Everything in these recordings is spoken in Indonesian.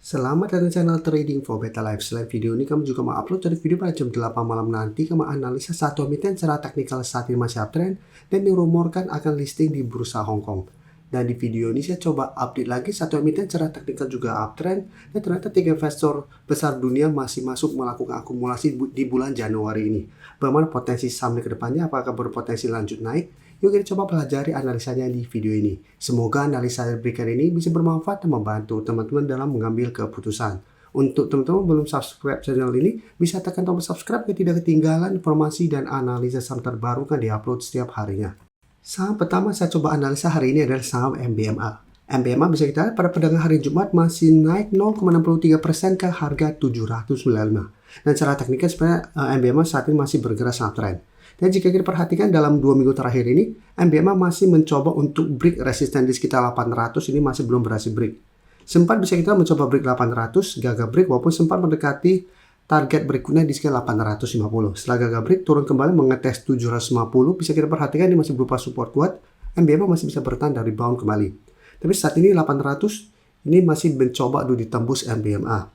Selamat datang di channel Trading for Better Life. Selain video ini, kami juga mau upload dari video pada jam 8 malam nanti. Kami analisa satu emiten secara teknikal saat ini masih uptrend dan dirumorkan akan listing di bursa Hong Kong. Dan di video ini saya coba update lagi satu emiten secara teknikal juga uptrend. Dan ternyata 3 investor besar dunia masih masuk melakukan akumulasi di bulan Januari ini. Bagaimana potensi sahamnya ke depannya? Apakah berpotensi lanjut naik? Yuk kita coba pelajari analisanya di video ini. Semoga analisa berikan ini bisa bermanfaat dan membantu teman-teman dalam mengambil keputusan. Untuk teman-teman belum subscribe channel ini, bisa tekan tombol subscribe agar tidak ketinggalan informasi dan analisa saham terbaru yang diupload setiap harinya. Saham pertama saya coba analisa hari ini adalah saham MBMA. MBMA bisa kita lihat pada perdagangan hari Jumat masih naik 0,63% ke harga 795. Dan secara teknikal sebenarnya MBMA saat ini masih bergerak sangat trend. Dan jika kita perhatikan dalam 2 minggu terakhir ini, MBMA masih mencoba untuk break resisten di sekitar 800, ini masih belum berhasil break. Sempat bisa kita mencoba break 800, gagal break walaupun sempat mendekati target berikutnya di sekitar 850. Setelah gagal break, turun kembali mengetes 750, bisa kita perhatikan ini masih berupa support kuat, MBMA masih bisa bertahan dari bound kembali. Tapi saat ini 800, ini masih mencoba untuk ditembus MBMA.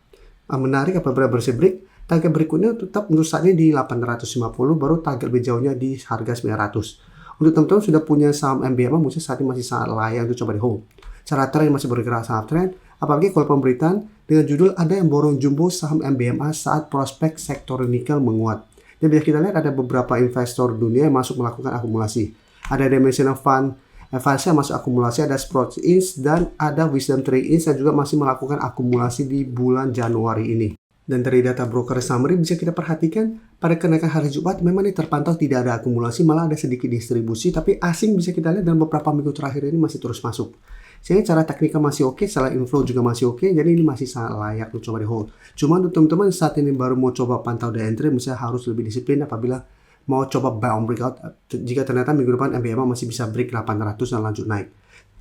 Menarik apabila berhasil break. Target berikutnya tetap untuk saat ini di 850, baru target lebih jauhnya di harga 900. Untuk teman-teman sudah punya saham MBMA, mungkin saat ini masih sangat layak untuk coba di hold. Cara trend masih bergerak sangat trend, apalagi kalau pemberitaan dengan judul ada yang borong jumbo saham MBMA saat prospek sektor nikel menguat. Dan bisa kita lihat ada beberapa investor dunia yang masuk melakukan akumulasi. Ada Dimensional Fund, FASA masuk akumulasi, ada Sprott Inc. dan ada Wisdom Tree Inc. yang juga masih melakukan akumulasi di bulan Januari ini. Dan dari data broker summary bisa kita perhatikan pada kenaikan hari Jumat memang ini terpantau tidak ada akumulasi, malah ada sedikit distribusi, tapi asing bisa kita lihat dalam beberapa minggu terakhir ini masih terus masuk. Sehingga cara teknikal masih oke, secara inflow juga masih oke, jadi ini masih sangat layak untuk coba di hold. Cuma untuk teman-teman saat ini baru mau coba pantau dan entry, misalnya harus lebih disiplin apabila mau coba buy on breakout jika ternyata minggu depan MBMA masih bisa break 800 dan lanjut naik.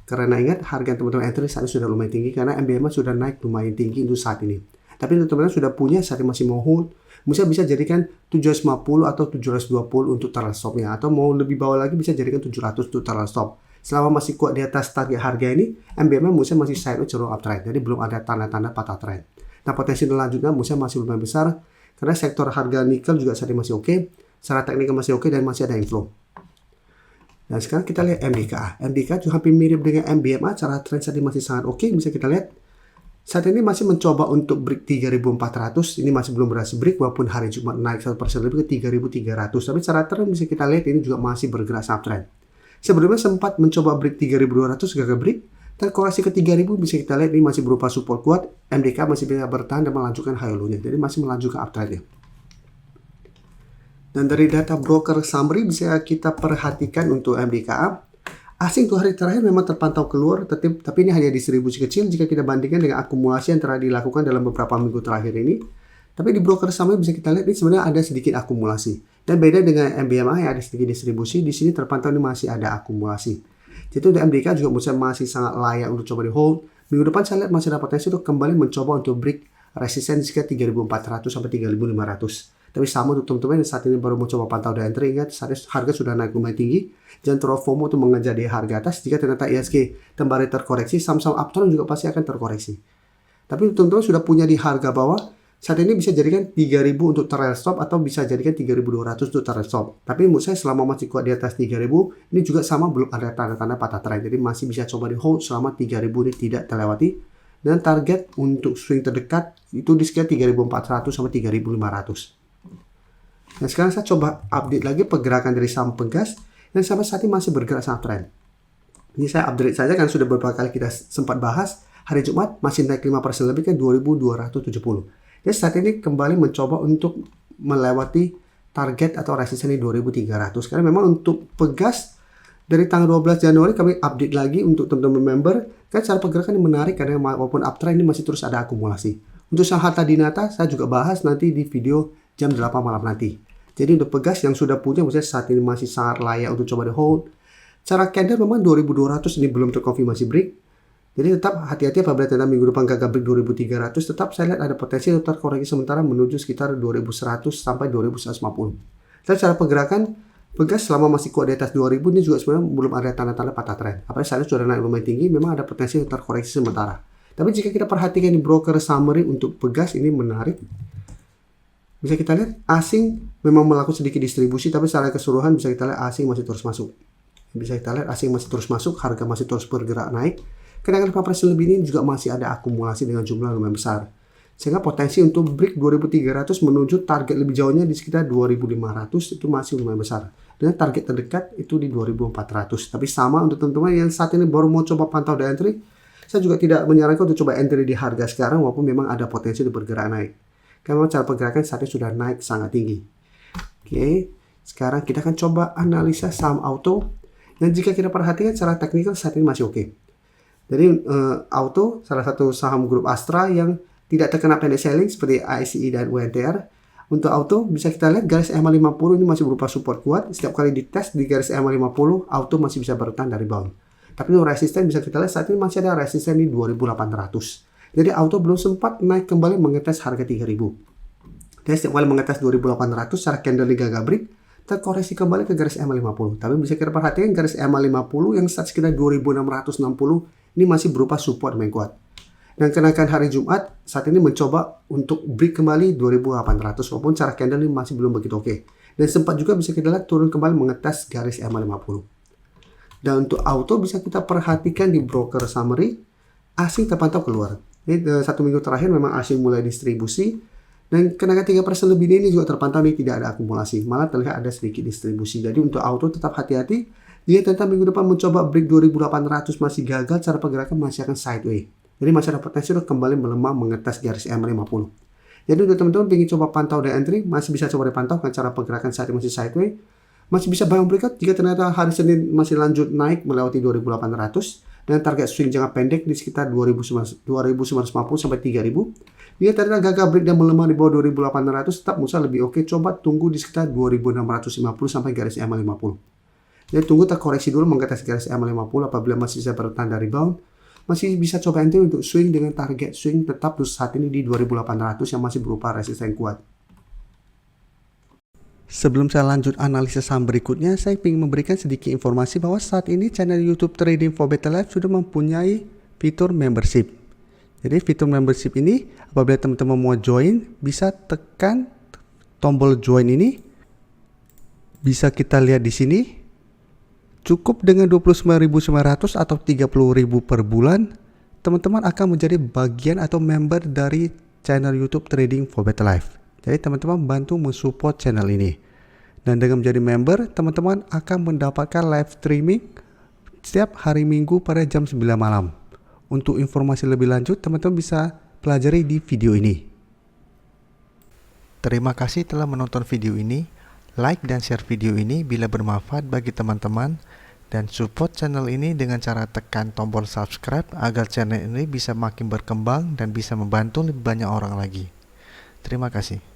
Karena ingat harga teman-teman entry saat ini sudah lumayan tinggi karena MBMA sudah naik lumayan tinggi untuk saat ini. Tapi untuk teman-teman sudah punya saat ini masih mau hold, bisa jadikan 750 atau 720 untuk target stopnya, atau mau lebih bawah lagi bisa jadikan 700 untuk target stop. Selama masih kuat di atas target harga ini, MBMA masih sideways cenderung uptrend, jadi belum ada tanda-tanda patah trend. Nah, potensi selanjutnya masih lumayan besar karena sektor harga nikel juga saat ini masih oke, secara teknikal masih oke dan masih ada inflow. Dan sekarang kita lihat MDKA. MDKA juga hampir mirip dengan MBMA, cara trend saat ini masih sangat oke, bisa kita lihat. Saat ini masih mencoba untuk break 3400, ini masih belum berhasil break walaupun hari Jumat naik 1% lebih ke 3300. Tapi secara trend bisa kita lihat ini juga masih bergerak uptrend. Sebelumnya sempat mencoba break 3200 gagal break, dan koreksi ke 3000 bisa kita lihat ini masih berupa support kuat, MDK masih bisa bertahan dan melanjutkan high low-nya, jadi masih melanjutkan uptrend-nya. Dan dari data broker summary bisa kita perhatikan untuk MDKA. Asing tuh hari terakhir memang terpantau keluar, tapi ini hanya distribusi kecil jika kita bandingkan dengan akumulasi yang telah dilakukan dalam beberapa minggu terakhir ini. Tapi di broker summary bisa kita lihat ini sebenarnya ada sedikit akumulasi. Dan beda dengan MBMA yang ada sedikit distribusi, di sini terpantau ini masih ada akumulasi. Jadi untuk MDK juga masih sangat layak untuk coba di hold. Minggu depan saya lihat masih ada potensi untuk kembali mencoba untuk break resisten sekitar 3400 sampai 3500. Tapi sama untuk teman-teman yang saat ini baru mau coba pantau dan entry, ingat saat harga sudah naik lumayan tinggi. Jangan terlalu FOMO untuk mengejar di harga atas. Jika ternyata ISG kembali terkoreksi, saham-saham uptrend juga pasti akan terkoreksi. Tapi untuk teman-teman sudah punya di harga bawah, saat ini bisa jadikan 3000 untuk target stop atau bisa jadikan 3200 untuk target stop. Tapi menurut saya selama masih kuat di atas 3000, ini juga sama belum ada tanda-tanda patah trend. Jadi masih bisa coba di hold selama 3000 ini tidak terlewati. Dan target untuk swing terdekat itu di sekitar 3400 sampai 3500. Nah, sekarang saya coba update lagi pergerakan dari saham pegas dan sampai saat ini masih bergerak sangat trend. Ini saya update saja kan sudah beberapa kali kita sempat bahas. Hari Jumat masih naik 5% lebih ke 2270. Jadi saat ini kembali mencoba untuk melewati target atau resisten di 2300. Karena memang untuk pegas dari tanggal 12 Januari kami update lagi untuk teman-teman member. Kan cara pergerakan ini menarik karena walaupun uptrend ini masih terus ada akumulasi. Untuk saham Harta Dinata saya juga bahas nanti di video jam 8 malam nanti. Jadi untuk pegas yang sudah punya, maksudnya saat ini masih sangat layak untuk coba di hold. Cara candle memang 2200 ini belum terkonfirmasi break. Jadi tetap hati-hati apabila ternyata minggu depan gagal break 2300, tetap saya lihat ada potensi untuk terkoreksi sementara menuju sekitar 2100 sampai 2150. Dan cara pergerakan pegas selama masih kuat di atas 2000 ini juga sebenarnya belum ada tanda-tanda patah tren. Apalagi saat ini sudah naik lumayan tinggi, memang ada potensi untuk terkoreksi sementara. Tapi jika kita perhatikan di broker summary untuk Pegas ini menarik. Bisa kita lihat asing memang melakukan sedikit distribusi, tapi secara keseluruhan bisa kita lihat asing masih terus masuk. Bisa kita lihat asing masih terus masuk, harga masih terus bergerak naik. Kenaikan 5% lebih ini juga masih ada akumulasi dengan jumlah lumayan besar. Sehingga potensi untuk break 2300 menuju target lebih jauhnya di sekitar 2500 itu masih lumayan besar. Dengan target terdekat itu di 2400. Tapi sama untuk teman-teman yang saat ini baru mau coba pantau di entry, saya juga tidak menyarankan untuk coba entry di harga sekarang walaupun memang ada potensi untuk bergerak naik. Karena cara pergerakan saat ini sudah naik sangat tinggi. Oke, sekarang kita akan coba analisa saham auto. Dan jika kita perhatikan secara teknikal saat ini masih oke. Jadi auto salah satu saham grup Astra yang tidak terkena pendek selling seperti ICE dan UNTR. Untuk auto bisa kita lihat garis EMA50 ini masih berupa support kuat. Setiap kali dites di garis EMA50, auto masih bisa bertahan dari rebound. Tapi untuk resisten bisa kita lihat saat ini masih ada resisten di 2800. Jadi auto belum sempat naik kembali mengetes harga 3000. Dan setiap kali mengetes 2800 secara candle gagal break, terkoreksi kembali ke garis EMA50. Tapi bisa kita perhatikan garis EMA50 yang saat sekitar 2660 ini masih berupa support main kuat. Dan kenaikan hari Jumat saat ini mencoba untuk break kembali 2800 walaupun secara candle ini masih belum begitu oke. Dan sempat juga bisa kita lihat turun kembali mengetes garis EMA50. Dan untuk auto bisa kita perhatikan di broker summary, asing terpantau keluar. Ini 1 minggu terakhir memang asing mulai distribusi dan kenaikan 3% lebih ini juga terpantau nih tidak ada akumulasi, malah terlihat ada sedikit distribusi. Jadi untuk auto tetap hati-hati. Jika ternyata minggu depan mencoba break 2800 masih gagal, cara pergerakan masih akan sideways. Jadi masih ada potensi untuk kembali melemah mengetes garis EMA50. Jadi untuk teman-teman ingin coba pantau dan entry masih bisa coba dipantau dengan cara pergerakan saat ini masih sideways. Masih bisa buy on breakout jika ternyata hari Senin masih lanjut naik melewati 2800. Dan target swing jangka pendek di sekitar 2950 sampai 3000. Jika ternyata gagal break dan melemah di bawah 2800, tetap Musa lebih oke coba tunggu di sekitar 2650 sampai garis EMA50. Jadi tunggu terkoreksi dulu mengetes garis EMA50 apabila masih bisa bertahan dari rebound. Masih bisa coba entry untuk swing dengan target swing tetap saat ini di 2800 yang masih berupa resisten kuat. Sebelum saya lanjut analisis saham berikutnya, saya ingin memberikan sedikit informasi bahwa saat ini channel YouTube Trading for Better Life sudah mempunyai fitur membership. Jadi fitur membership ini apabila teman-teman mau join, bisa tekan tombol join ini. Bisa kita lihat di sini. Cukup dengan 29.900 atau 30.000 per bulan, teman-teman akan menjadi bagian atau member dari channel YouTube Trading for Better Life. Jadi teman-teman bantu mensupport channel ini. Dan dengan menjadi member, teman-teman akan mendapatkan live streaming setiap hari Minggu pada jam 9 malam. Untuk informasi lebih lanjut, teman-teman bisa pelajari di video ini. Terima kasih telah menonton video ini. Like dan share video ini bila bermanfaat bagi teman-teman. Dan support channel ini dengan cara tekan tombol subscribe agar channel ini bisa makin berkembang dan bisa membantu lebih banyak orang lagi. Terima kasih.